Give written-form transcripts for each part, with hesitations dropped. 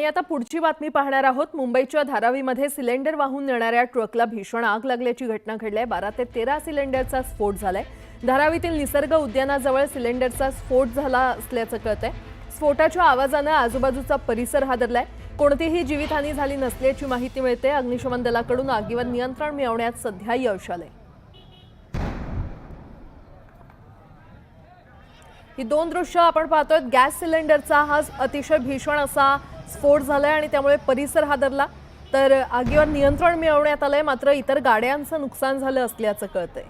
आणि आता पुढची बातमी पाहणार आहोत। मुंबईच्या धारावीमध्ये सिलेंडर वाहून नेणाऱ्या ट्रकला भीषण आग लागल्याची घटना घडली आहे। 12 ते 13 सिलेंडरचा स्फोट झालाय। धारावीतील निसर्ग उद्यानाजवळ सिलेंडरचा स्फोट झाला असल्याचं कळतंय। स्फोटाच्या आवाजाने आजूबाजूचा परिसर हादरलाय। कोणतीही जीवितहानी झाली नसल्याची माहिती मिळते। अग्निशमन दलाकडून आगीवर नियंत्रण मिळवण्यात सध्या यश आलंय। ही दोन दृश्य आपण पाहतोय। गॅस सिलेंडरचा हा अतिशय भीषण असा स्फोट झालाय आणि त्यामुळे परिसर हादरला। तर आगीवर नियंत्रण मिळवण्यात आलंय, मात्र इतर गाड्यांचं नुकसान झालं असल्याचं कळतंय।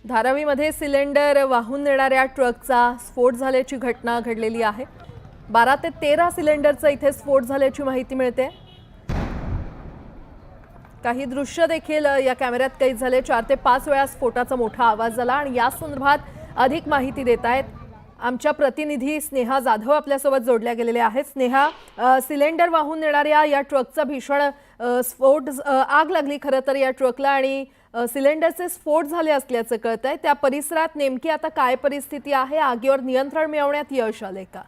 धारावीमध्ये सिलेंडर वाहून नेणाऱ्या ट्रकचा स्फोट झाल्याची घटना घडलेली आहे। 12 ते 13 सिलेंडरचा इथे स्फोट झाल्याची माहिती मिळते। काही दृश्य देखील या कॅमेऱ्यात कैद झाले। 4 ते 5 वेळा स्फोटाचा मोठा आवाज झाला आणि या संदर्भात अधिक माहिती देत आहेत आमच्या प्रतिनिधी स्नेहा जाधव आपल्यासोबत जोडल्या गेलेल्या आहेत। स्नेहा, सिलेंडर वाहून नेणाऱ्या या ट्रकचा भीषण स्फोट आग लागली खरं तर या ट्रकला आणि सिलेंडरचे स्फोट झाले असल्याचं कळतंय। त्या परिसरात नेमकी आता काय परिस्थिती आहे? आगीवर नियंत्रण मिळवण्यात यश आले का?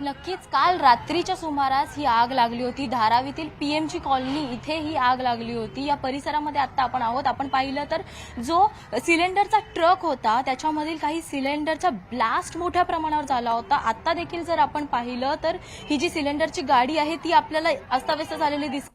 नक्कीच काल रात्रीच्या सुमारास ही आग लागली होती। धारावीतील पीएमजी कॉलनी इथे ही आग लागली होती। या परिसरामध्ये आता आपण आहोत। आपण पाहिलं तर जो सिलेंडरचा ट्रक होता त्याच्यामधील काही सिलेंडरचा ब्लास्ट मोठ्या प्रमाणावर झाला होता। आता देखील जर आपण पाहिलं तर ही जी सिलेंडरची गाडी आहे ती आपल्याला अस्ताव्यस्त झालेली दिसते।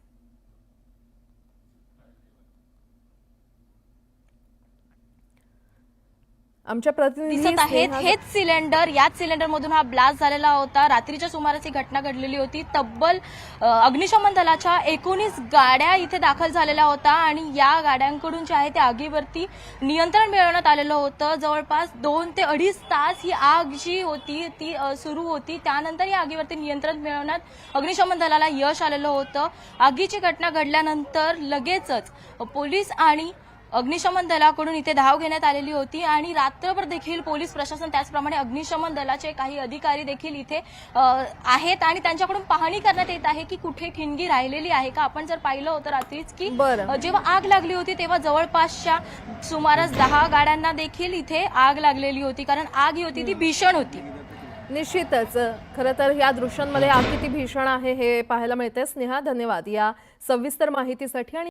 आमच्या प्रतिनिधी दिसत आहेत हेच सिलेंडर, याच सिलेंडरमधून हा ब्लास्ट झालेला होता। रात्रीच्या सुमारास ही घटना घडलेली होती। तब्बल अग्निशमन दलाच्या 19 गाड्या इथे दाखल झालेल्या होत्या आणि या गाड्यांकडून जे आहे त्या आगीवरती नियंत्रण मिळवण्यात आलेलं होतं। जवळपास 2 ते 2.5 तास ही आग जी होती ती सुरू होती। त्यानंतर या आगीवरती नियंत्रण मिळवण्यात अग्निशमन दलाला यश आलेलं होतं। आगीची घटना घडल्यानंतर लगेचच पोलीस आणि अग्निशमन दलाकडून इथे धाव घेण्यात आलेली होती आणि रात्रभर देखील पोलीस प्रशासन त्याचप्रमाणे अग्निशमन दलाचे काही अधिकारी देखील इथे आहेत आणि त्यांच्याकडून पाहणी करण्यात येत आहे की कुठे ठिणगी राहिलेली आहे का। आपण जर पाहिलं होतं रात्रीच की जेव्हा आग लागली होती तेव्हा जवळपासच्या सुमारास 10 गाड्यांना देखील इथे आग लागलेली होती, कारण आग ही होती ती भीषण होती। निश्चितच खरं तर या दृश्यांमध्ये आग किती भीषण आहे हे पाहायला मिळते। स्नेहा, धन्यवाद या सविस्तर माहितीसाठी। आणि